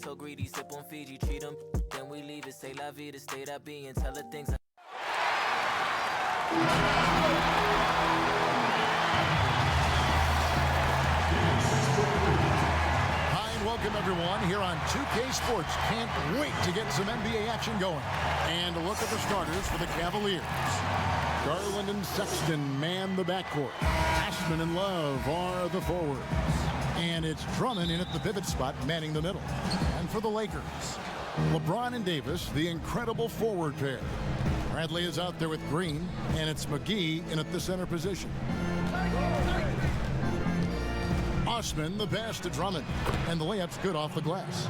so greedy, sip on Fiji, treat them, then we leave it, say la vida, stay that be and tell her things. Hi and welcome everyone here on 2K Sports. Can't wait to get some NBA action going. And a look at the starters for the Cavaliers. Garland and Sexton man the backcourt. Ashman and Love are the forwards. And it's Drummond in at the pivot spot, manning the middle. And for the Lakers, LeBron and Davis, the incredible forward pair. Bradley is out there with Green, and it's McGee in at the center position. Osman the pass to Drummond, and the layup's good off the glass.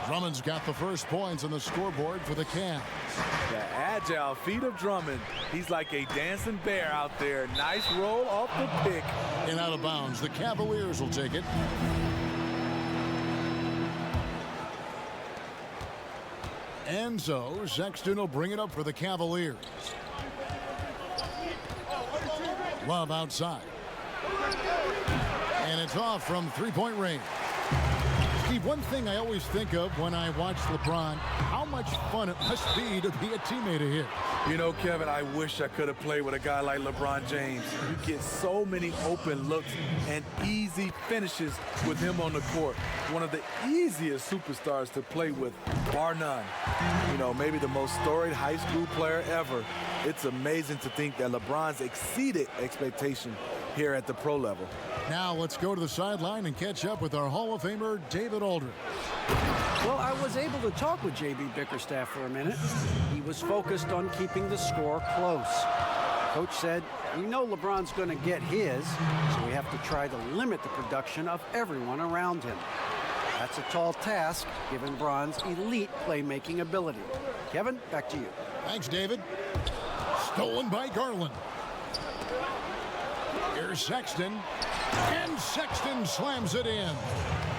Drummond's got the first points on the scoreboard for the Cavs. The agile feet of Drummond. He's like a dancing bear out there. Nice roll off the pick. And out of bounds, the Cavaliers will take it. And so Sexton will bring it up for the Cavaliers. Love outside. And it's off from three-point range. Steve, one thing I always think of when I watch LeBron, how much fun it must be to be a teammate of his. You know, Kevin, I wish I could have played with a guy like LeBron James. You get so many open looks and easy finishes with him on the court. One of the easiest superstars to play with, bar none. You know, maybe the most storied high school player ever. It's amazing to think that LeBron's exceeded expectation here at the pro level. Now let's go to the sideline and catch up with our Hall of Famer, David Aldridge. Well, I was able to talk with J.B. Bickerstaff for a minute. He was focused on keeping the score close. Coach said, we know LeBron's going to get his, so we have to try to limit the production of everyone around him. That's a tall task, given Bron's elite playmaking ability. Kevin, back to you. Thanks, David. Stolen by Garland. Here's Sexton. And Sexton slams it in.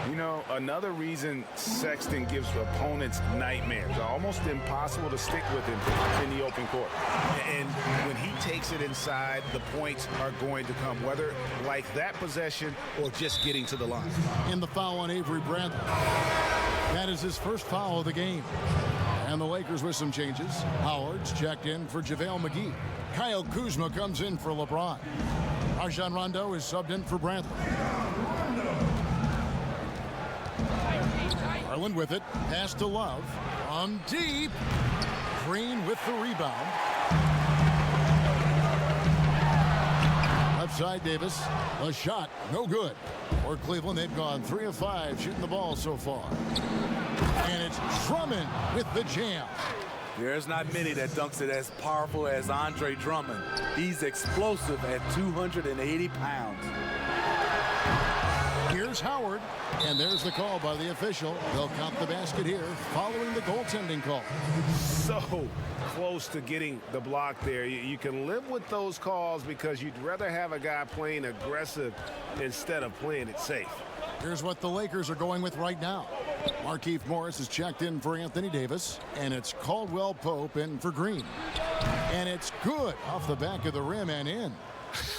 You know, another reason Sexton gives opponents nightmares. Almost impossible to stick with him in the open court. And when he takes it inside, the points are going to come, whether like that possession or just getting to the line. And the foul on Avery Bradley. That is his first foul of the game. And the Lakers with some changes. Howard's checked in for JaVale McGee. Kyle Kuzma comes in for LeBron. Rajon Rondo is subbed in for Bradley. Garland with it. Pass to Love. On deep. Green with the rebound. Left side Davis. A shot. No good. For Cleveland, they've gone 3 of 5 shooting the ball so far. And it's Drummond with the jam. There's not many that dunks it as powerful as Andre Drummond. He's explosive at 280 pounds. Here's Howard, and there's the call by the official. They'll count the basket here following the goaltending call. So close to getting the block there. You can live with those calls because you'd rather have a guy playing aggressive instead of playing it safe. Here's what the Lakers are going with right now. Markieff Morris is checked in for Anthony Davis, and it's Caldwell Pope in for Green. And it's good off the back of the rim and in.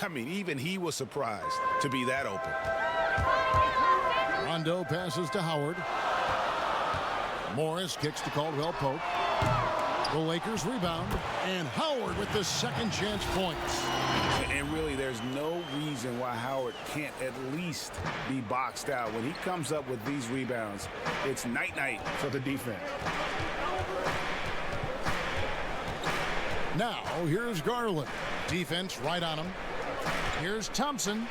I mean, even he was surprised to be that open. Rondo passes to Howard. Morris kicks to Caldwell Pope. The Lakers rebound, and Howard with the second chance points. And really, there's no reason why Howard can't at least be boxed out. When he comes up with these rebounds, it's night-night for the defense. Now, here's Garland. Defense right on him. Here's Thompson.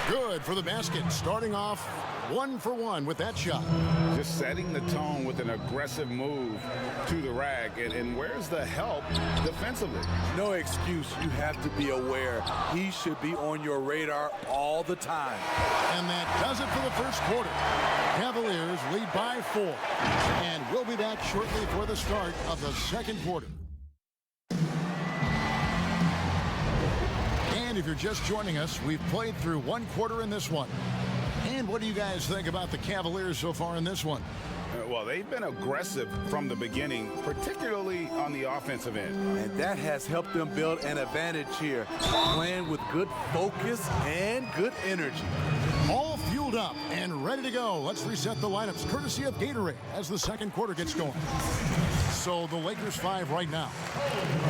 Good for the basket, starting off 1 for 1 with that shot. Just setting the tone with an aggressive move to the rack. And where's the help defensively? No excuse. You have to be aware. He should be on your radar all the time. And that does it for the first quarter. Cavaliers lead by 4. And we'll be back shortly for the start of the second quarter. And if you're just joining us, we've played through 1 quarter in this one. And what do you guys think about the Cavaliers so far in this one? Well, they've been aggressive from the beginning, particularly on the offensive end. And that has helped them build an advantage here, playing with good focus and good energy. All fueled fueled up and ready to go. Let's reset the lineups courtesy of Gatorade as the second quarter gets going. So the Lakers 5 right now.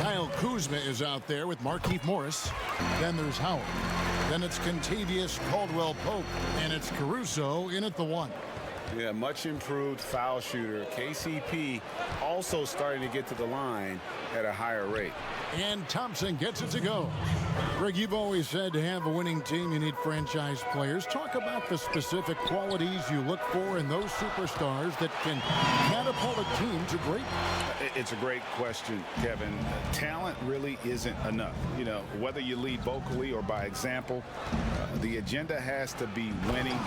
Kyle Kuzma is out there with Markieff Morris. Then there's Howard. Then it's Kentavious Caldwell-Pope. And it's Caruso in at the 1. Yeah, much improved foul shooter. KCP also starting to get to the line at a higher rate. And Thompson gets it to go. Greg, you've always said to have a winning team, you need franchise players. Talk about the specific qualities you look for in those superstars that can catapult a team to greatness. It's a great question, Kevin. Talent really isn't enough. You know, whether you lead vocally or by example, the agenda has to be winning,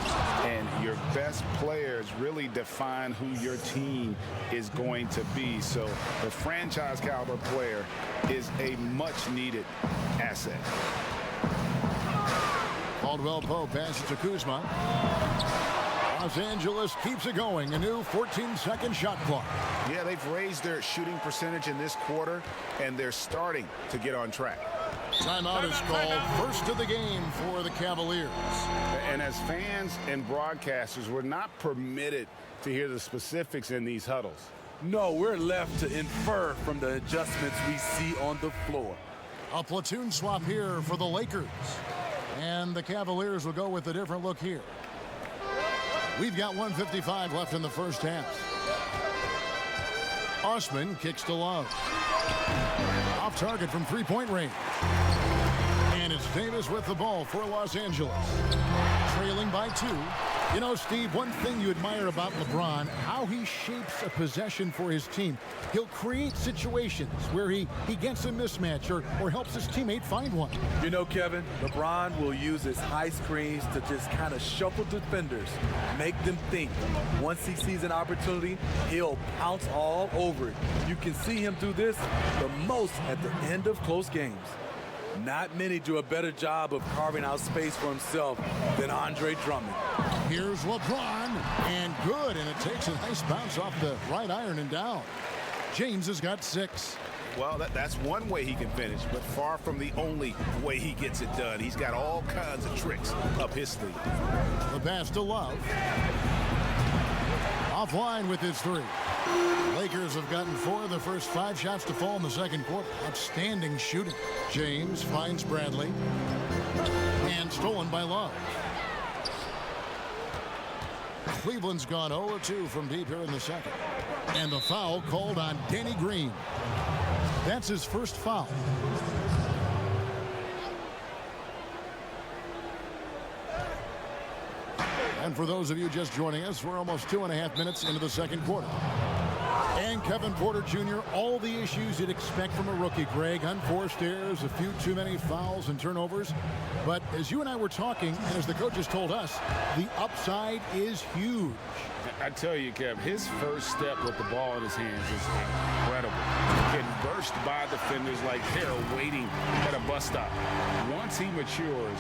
and your best players really define who your team is going to be. So the franchise caliber player is a much needed asset. Caldwell-Pope passes to Kuzma. Los Angeles keeps it going. A new 14-second shot clock. Yeah, they've raised their shooting percentage in this quarter, and they're starting to get on track. Timeout is called. First of the game for the Cavaliers. And as fans and broadcasters, we're not permitted to hear the specifics in these huddles. No, we're left to infer from the adjustments we see on the floor. A platoon swap here for the Lakers. And the Cavaliers will go with a different look here. We've got 1:55 left in the first half. Osman kicks to Love. Off target from three-point range. And it's Davis with the ball for Los Angeles. Trailing by 2. You know, Steve, one thing you admire about LeBron, how he shapes a possession for his team. He'll create situations where he gets a mismatch or helps his teammate find one. You know, Kevin, LeBron will use his high screens to just kind of shuffle defenders, make them think. Once he sees an opportunity, he'll pounce all over it. You can see him do this the most at the end of close games. Not many do a better job of carving out space for himself than Andre Drummond. Here's LeBron, and good, and it takes a nice bounce off the right iron and down. James has got 6. Well, that's one way he can finish, but far from the only way he gets it done. He's got all kinds of tricks up his sleeve. The pass to Love. Offline with his 3. Lakers have gotten 4 of the first 5 shots to fall in the second quarter. Outstanding shooting. James finds Bradley. And stolen by Love. Cleveland's gone 0-2 from deep here in the second. And the foul called on Danny Green. That's his first foul. And for those of you just joining us, we're almost 2.5 minutes into the second quarter. And Kevin Porter Jr., all the issues you'd expect from a rookie, Greg. Unforced errors, a few too many fouls and turnovers. But as you and I were talking, and as the coaches told us, the upside is huge. I tell you, Kev, his first step with the ball in his hands is incredible. Getting burst by defenders like they're waiting at a bus stop. Once he matures,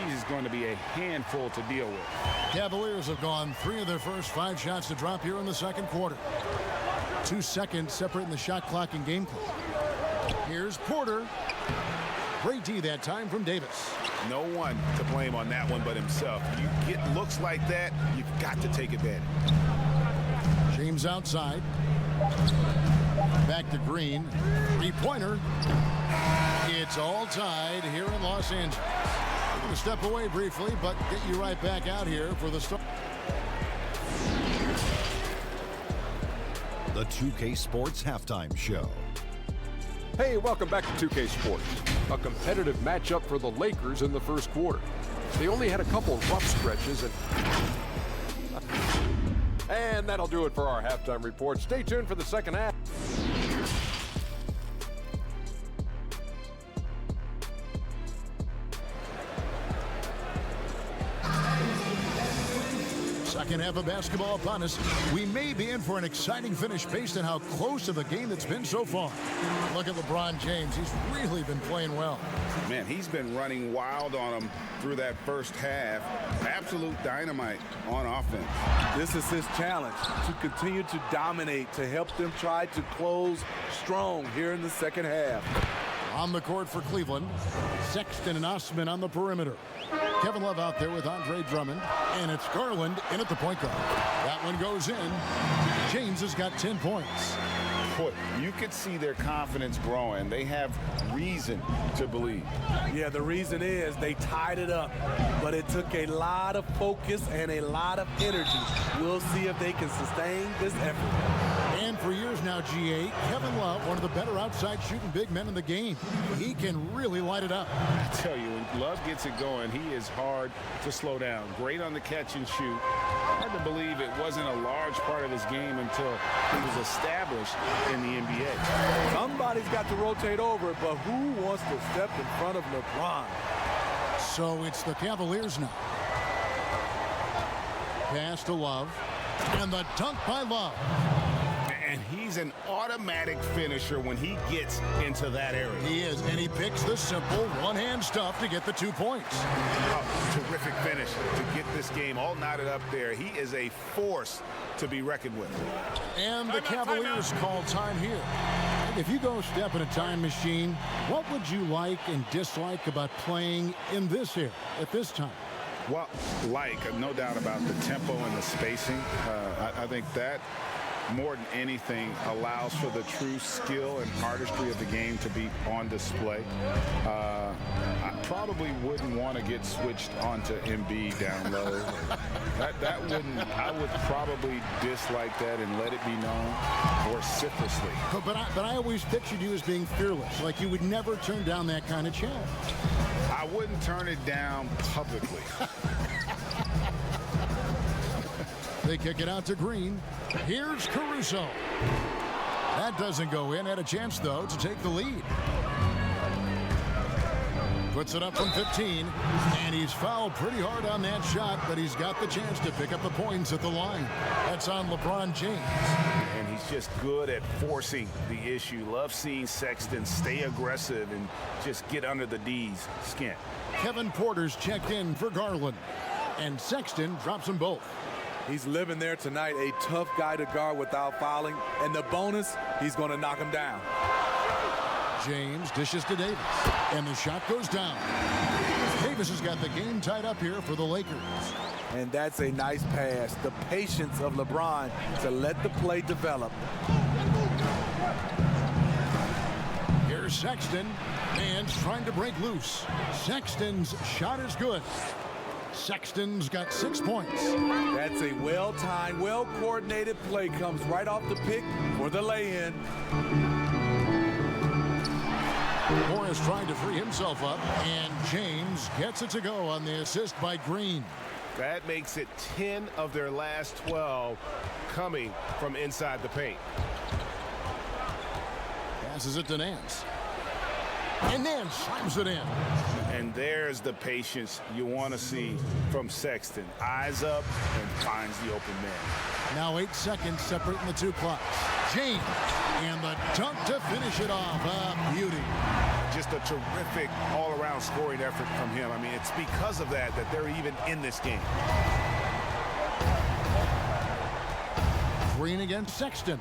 he's going to be a handful to deal with. Cavaliers have gone 3 of their first 5 shots to drop here in the second quarter. 2 seconds separating the shot clock and game clock. Here's Porter. Great D that time from Davis. No one to blame on that one but himself. You get looks like that, you've got to take advantage. James outside. Back to Green. 3-pointer. It's all tied here in Los Angeles. We're going to step away briefly, but get you right back out here for the start. The 2K Sports Halftime Show. Hey, welcome back to 2K Sports. A competitive matchup for the Lakers in the first quarter. They only had a couple of rough stretches, and that'll do it for our halftime report. Stay tuned for the second half. Second half of basketball upon us. We may be in for an exciting finish based on how close of a game it's been so far. Look at LeBron James. He's really been playing well. Man, he's been running wild on them through that first half. Absolute dynamite on offense. This is his challenge, to continue to dominate, to help them try to close strong here in the second half. On the court for Cleveland, Sexton and Osman on the perimeter. Kevin Love out there with Andre Drummond, and it's Garland in at the point guard. That one goes in. James has got 10 points. Boy, you could see their confidence growing. They have reason to believe. Yeah, the reason is they tied it up, but it took a lot of focus and a lot of energy. We'll see if they can sustain this effort. And for years now, GA, Kevin Love, one of the better outside shooting big men in the game. He can really light it up. I tell you, when Love gets it going, he is hard to slow down. Great on the catch and shoot. Hard to believe it wasn't a large part of his game until he was established in the NBA. Somebody's got to rotate over, but who wants to step in front of LeBron? So it's the Cavaliers now. Pass to Love. And the dunk by Love. And he's an automatic finisher when he gets into that area. He is, and he picks the simple one-hand stuff to get the 2 points. Oh, terrific finish to get this game all knotted up there. He is a force to be reckoned with. And the Cavaliers call time here. If you go step in a time machine, what would you like and dislike about playing in this era at this time? Well, no doubt about the tempo and the spacing. I think that more than anything allows for the true skill and artistry of the game to be on display. I probably wouldn't want to get switched onto Embiid down low. I would probably dislike that and let it be known vociferously. But I always pictured you as being fearless, like you would never turn down that kind of challenge. I wouldn't turn it down publicly. They kick it out to Green. Here's Caruso. That doesn't go in. Had a chance, though, to take the lead. Puts it up from 15, and he's fouled pretty hard on that shot, but he's got the chance to pick up the points at the line. That's on LeBron James. And he's just good at forcing the issue. Love seeing Sexton stay aggressive and just get under the D's skin. Kevin Porter's checked in for Garland, and Sexton drops them both. He's living there tonight, a tough guy to guard without fouling, and the bonus, he's going to knock him down. James dishes to Davis, and the shot goes down. Davis has got the game tied up here for the Lakers. And that's a nice pass. The patience of LeBron to let the play develop. Here's Sexton. Man's trying to break loose. Sexton's shot is good. Sexton's got 6 points. That's a well-timed, well-coordinated play. Comes right off the pick for the lay-in. Morris trying to free himself up, and James gets it to go on the assist by Green. That makes it 10 of their last 12 coming from inside the paint. Passes it to Nance. And Nance slams it in. And there's the patience you want to see from Sexton. Eyes up and finds the open man. Now 8 seconds separating the two clocks. James, and the dunk to finish it off. A beauty. Just a terrific all-around scoring effort from him. I mean, it's because of that they're even in this game. Green against Sexton.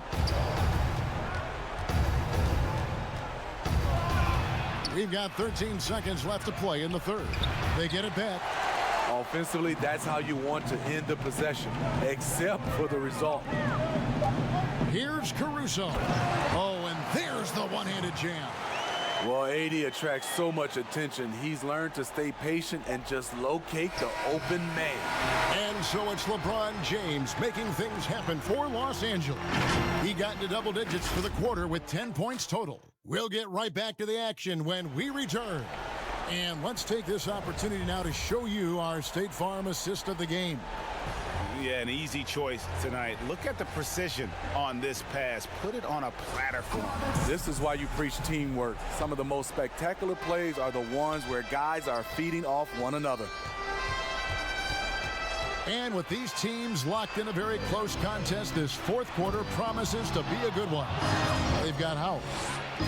We've got 13 seconds left to play in the third. They get it back. Offensively, that's how you want to end the possession, except for the result. Here's Caruso. Oh, and there's the one-handed jam. Well, AD attracts so much attention. He's learned to stay patient and just locate the open man. And so it's LeBron James making things happen for Los Angeles. He got into double digits for the quarter with 10 points total. We'll get right back to the action when we return. And let's take this opportunity now to show you our State Farm assist of the game. Yeah, an easy choice tonight. Look at the precision on this pass. Put it on a platter for him. This is why you preach teamwork. Some of the most spectacular plays are the ones where guys are feeding off one another. And with these teams locked in a very close contest, this fourth quarter promises to be a good one. They've got Howard.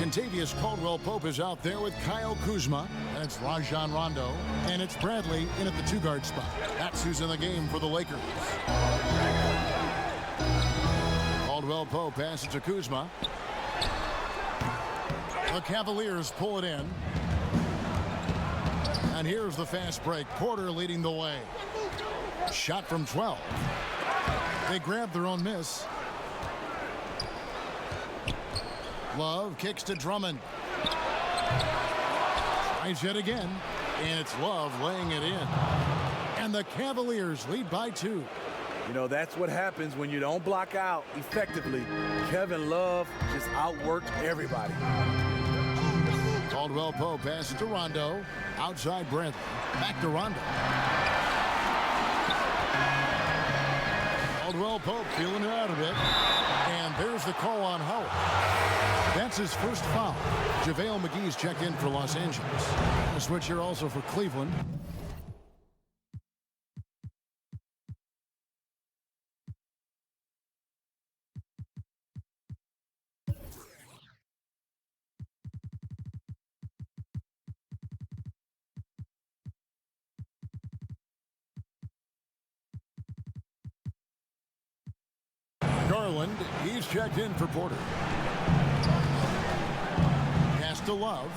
Contavious Caldwell-Pope is out there with Kyle Kuzma. And it's Rajon Rondo. And it's Bradley in at the two-guard spot. That's who's in the game for the Lakers. Caldwell-Pope passes to Kuzma. The Cavaliers pull it in. And here's the fast break. Porter leading the way. Shot from 12. They grab their own miss. Love kicks to Drummond. Tries yet again. And it's Love laying it in. And the Cavaliers lead by 2. You know, that's what happens when you don't block out effectively. Kevin Love just outworked everybody. Caldwell Pope passes to Rondo. Outside Bradley. Back to Rondo. Caldwell Pope feeling it out a bit. And there's the call on Howard. That's his first foul. JaVale McGee's checked in for Los Angeles. A switch here also for Cleveland. Garland, he's checked in for Porter. Pass to Love.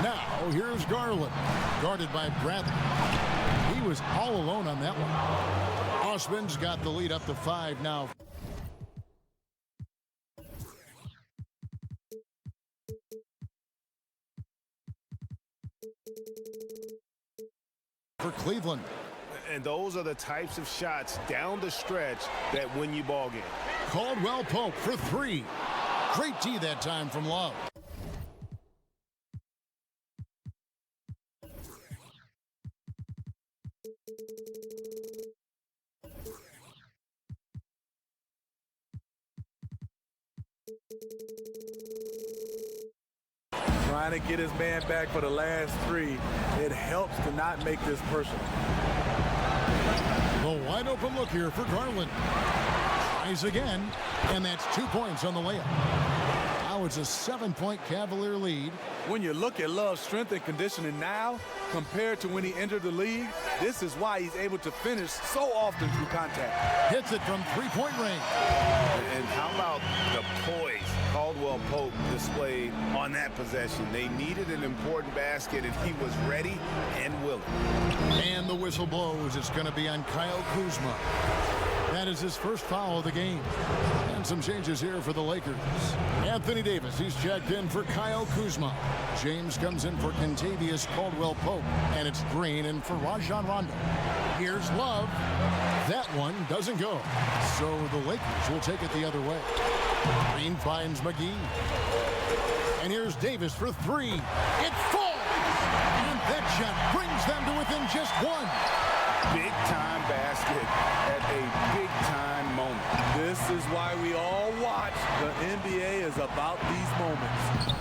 Now, here's Garland, guarded by Bradley. He was all alone on that one. Osman's got the lead up to 5 now. For Cleveland. And those are the types of shots down the stretch that win you ball game. Caldwell Pope for 3. Great D that time from Love. Trying to get his man back for the last 3. It helps to not make this personal. The wide open look here for Garland. Tries again, and that's 2 points on the layup. Now it's a 7-point Cavalier lead. When you look at Love's strength and conditioning now compared to when he entered the league, this is why he's able to finish so often through contact. Hits it from 3-point range. And how about the poise Caldwell Pope displayed on that possession? They needed an important basket, and he was ready and willing. And the whistle blows. It's going to be on Kyle Kuzma. That is his first foul of the game. And some changes here for the Lakers. Anthony Davis, he's checked in for Kyle Kuzma. James comes in for Kentavious Caldwell-Pope. And it's Green in for Rajon Rondo. Here's Love. That one doesn't go. So the Lakers will take it the other way. Green finds McGee. And here's Davis for 3. It falls! And that shot brings them to within just 1. Big-time basket at a big-time moment. This is why we all watch. The NBA is about these moments.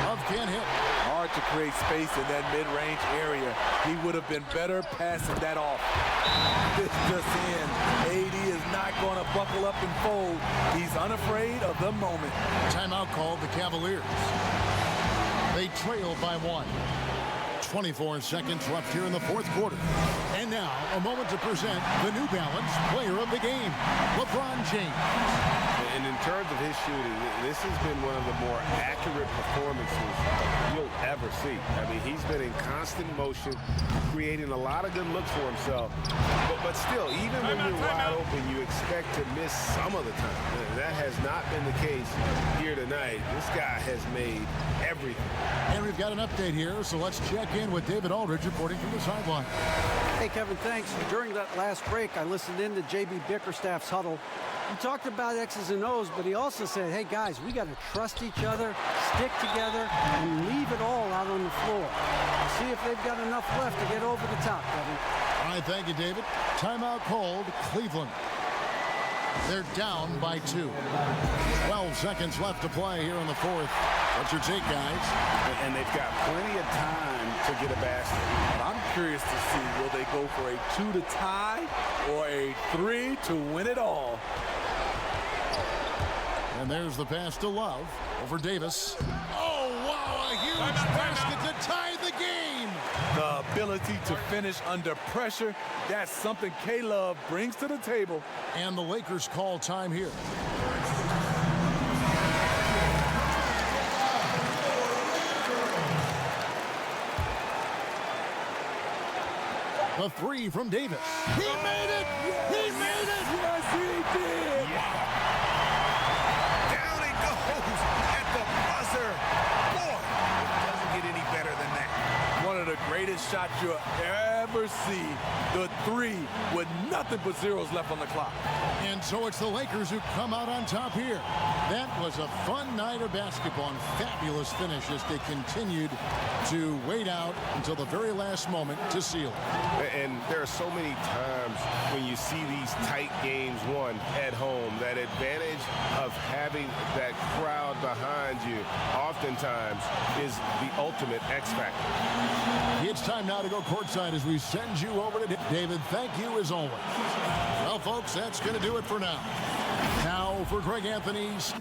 Love can't hit. Hard to create space in that mid-range area. He would have been better passing that off. This just in. AD is not going to buckle up and fold. He's unafraid of the moment. Timeout called the Cavaliers. They trail by 1. 24 seconds left here in the fourth quarter. And now, a moment to present the New Balance Player of the Game, LeBron James. And in terms of his shooting, this has been one of the more accurate performances you'll ever see. I mean, he's been in constant motion, creating a lot of good looks for himself. But still, even when you're wide open, you expect to miss some of the time. That has not been the case here tonight. This guy has made everything. And we've got an update here, so let's check in with David Aldridge reporting from the sideline. Hey, Kevin, thanks. During that last break, I listened in to J.B. Bickerstaff's huddle. He talked about X's and O's, but he also said, hey, guys, we got to trust each other, stick together, and leave it all out on the floor. See if they've got enough left to get over the top, Kevin. All right, thank you, David. Timeout called, Cleveland. They're down by 2. 12 seconds left to play here in the fourth. What's your take, guys? And they've got plenty of time to get a basket. I'm curious to see, will they go for a 2 to tie or a 3 to win it all? And there's the pass to Love over Davis. Oh, wow, a huge basket to tie the game. The ability to finish under pressure, that's something K-Love brings to the table. And the Lakers call time here. The three from Davis. He made it! He made it! Yes, he did! Down it goes at the buzzer. Boy, it doesn't get any better than that. One of the greatest shots you'll ever see. The three with nothing but zeros left on the clock. And so it's the Lakers who come out on top here. That was a fun night of basketball and fabulous finish as they continued to wait out until the very last moment to seal it. And there are so many times when you see these tight games won at home, that advantage of having that crowd behind you oftentimes is the ultimate X factor. It's time now to go courtside as we send you over to David. Thank you as always. Well, folks, that's going to do it for now. Now for Greg Anthony's